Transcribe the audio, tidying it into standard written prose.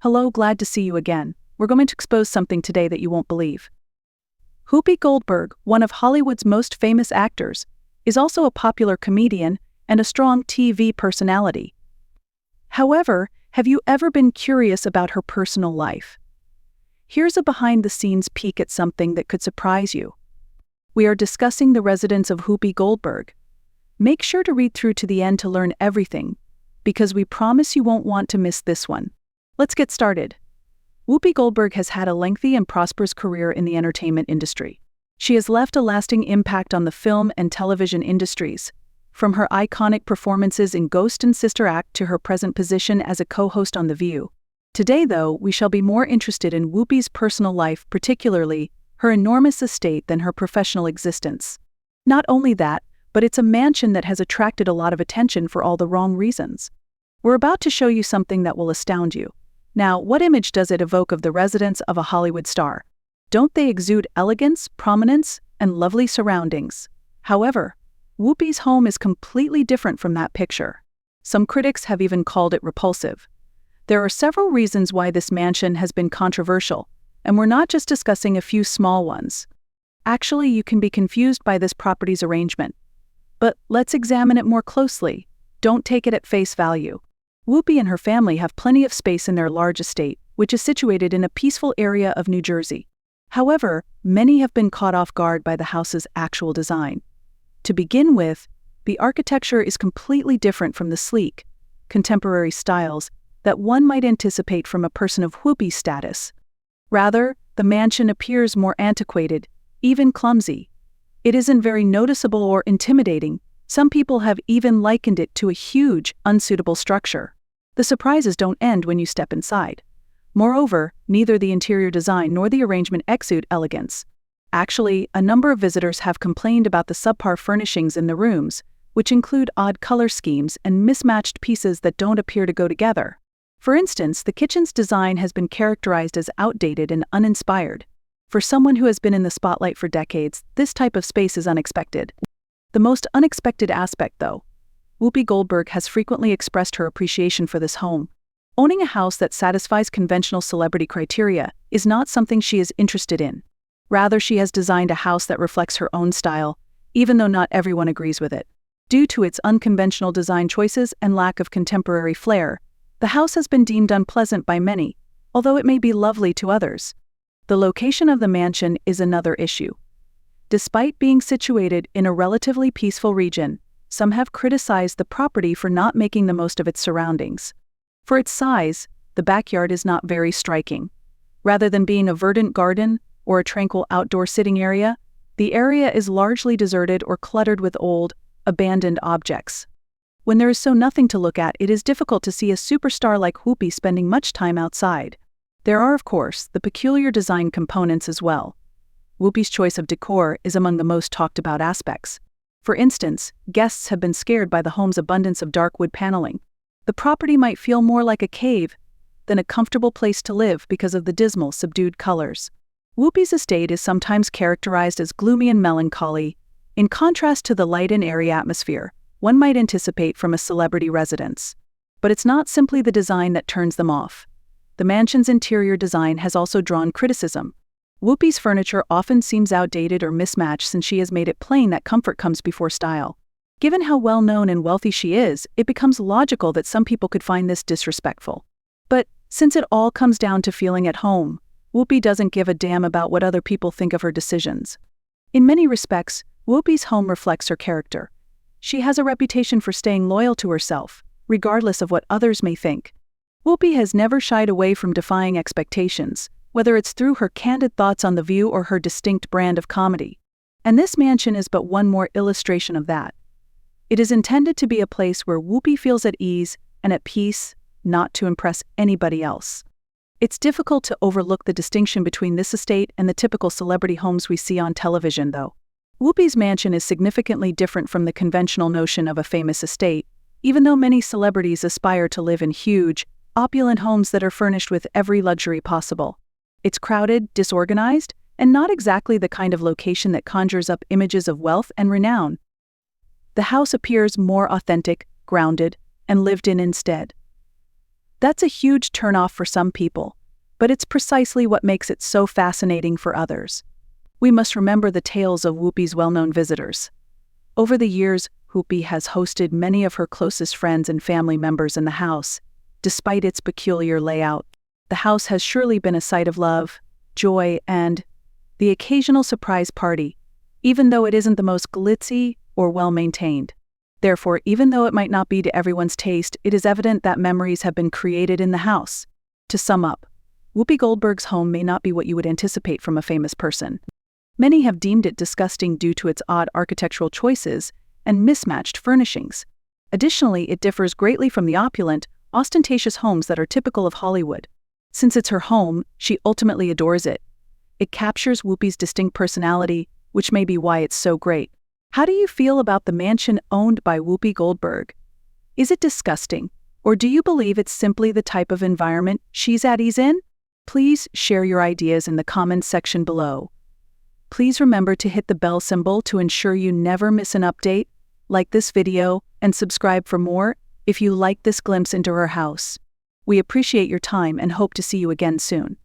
Hello, glad to see you again. We're going to expose something today that you won't believe. Whoopi Goldberg, one of Hollywood's most famous actors, is also a popular comedian and a strong TV personality. However, have you ever been curious about her personal life? Here's a behind-the-scenes peek at something that could surprise you. We are discussing the residence of Whoopi Goldberg. Make sure to read through to the end to learn everything, because we promise you won't want to miss this one. Let's get started. Whoopi Goldberg has had a lengthy and prosperous career in the entertainment industry. She has left a lasting impact on the film and television industries, from her iconic performances in Ghost and Sister Act to her present position as a co-host on The View. Today, though, we shall be more interested in Whoopi's personal life, particularly her enormous estate, than her professional existence. Not only that, but it's a mansion that has attracted a lot of attention for all the wrong reasons. We're about to show you something that will astound you. Now, what image does it evoke of the residence of a Hollywood star? Don't they exude elegance, prominence, and lovely surroundings? However, Whoopi's home is completely different from that picture. Some critics have even called it repulsive. There are several reasons why this mansion has been controversial, and we're not just discussing a few small ones. Actually, you can be confused by this property's arrangement. But let's examine it more closely. Don't take it at face value. Whoopi and her family have plenty of space in their large estate, which is situated in a peaceful area of New Jersey. However, many have been caught off guard by the house's actual design. To begin with, the architecture is completely different from the sleek, contemporary styles that one might anticipate from a person of Whoopi's status. Rather, the mansion appears more antiquated, even clumsy. It isn't very noticeable or intimidating. Some people have even likened it to a huge, unsuitable structure. The surprises don't end when you step inside. Moreover, neither the interior design nor the arrangement exude elegance. Actually, a number of visitors have complained about the subpar furnishings in the rooms, which include odd color schemes and mismatched pieces that don't appear to go together. For instance, the kitchen's design has been characterized as outdated and uninspired. For someone who has been in the spotlight for decades, this type of space is unexpected. The most unexpected aspect, though, Whoopi Goldberg has frequently expressed her appreciation for this home. Owning a house that satisfies conventional celebrity criteria is not something she is interested in. Rather, she has designed a house that reflects her own style, even though not everyone agrees with it. Due to its unconventional design choices and lack of contemporary flair, the house has been deemed unpleasant by many, although it may be lovely to others. The location of the mansion is another issue. Despite being situated in a relatively peaceful region, some have criticized the property for not making the most of its surroundings. For its size, the backyard is not very striking. Rather than being a verdant garden or a tranquil outdoor sitting area, the area is largely deserted or cluttered with old, abandoned objects. When there is so nothing to look at, it is difficult to see a superstar like Whoopi spending much time outside. There are, of course, the peculiar design components as well. Whoopi's choice of decor is among the most talked about aspects. For instance, guests have been scared by the home's abundance of dark wood paneling. The property might feel more like a cave than a comfortable place to live because of the dismal, subdued colors. Whoopi's estate is sometimes characterized as gloomy and melancholy, in contrast to the light and airy atmosphere one might anticipate from a celebrity residence. But it's not simply the design that turns them off. The mansion's interior design has also drawn criticism. Whoopi's furniture often seems outdated or mismatched since she has made it plain that comfort comes before style. Given how well-known and wealthy she is, it becomes logical that some people could find this disrespectful. But since it all comes down to feeling at home, Whoopi doesn't give a damn about what other people think of her decisions. In many respects, Whoopi's home reflects her character. She has a reputation for staying loyal to herself, regardless of what others may think. Whoopi has never shied away from defying expectations, whether it's through her candid thoughts on The View or her distinct brand of comedy. And this mansion is but one more illustration of that. It is intended to be a place where Whoopi feels at ease and at peace, not to impress anybody else. It's difficult to overlook the distinction between this estate and the typical celebrity homes we see on television, though. Whoopi's mansion is significantly different from the conventional notion of a famous estate, even though many celebrities aspire to live in huge, opulent homes that are furnished with every luxury possible. It's crowded, disorganized, and not exactly the kind of location that conjures up images of wealth and renown. The house appears more authentic, grounded, and lived in instead. That's a huge turnoff for some people, but it's precisely what makes it so fascinating for others. We must remember the tales of Whoopi's well-known visitors. Over the years, Whoopi has hosted many of her closest friends and family members in the house. Despite its peculiar layout, the house has surely been a site of love, joy, and the occasional surprise party, even though it isn't the most glitzy or well-maintained. Therefore, even though it might not be to everyone's taste, it is evident that memories have been created in the house. To sum up, Whoopi Goldberg's home may not be what you would anticipate from a famous person. Many have deemed it disgusting due to its odd architectural choices and mismatched furnishings. Additionally, it differs greatly from the opulent, ostentatious homes that are typical of Hollywood. Since it's her home, she ultimately adores it. It captures Whoopi's distinct personality, which may be why it's so great. How do you feel about the mansion owned by Whoopi Goldberg? Is it disgusting, or do you believe it's simply the type of environment she's at ease in? Please share your ideas in the comments section below. Please remember to hit the bell symbol to ensure you never miss an update. Like this video and subscribe for more if you like this glimpse into her house. We appreciate your time and hope to see you again soon.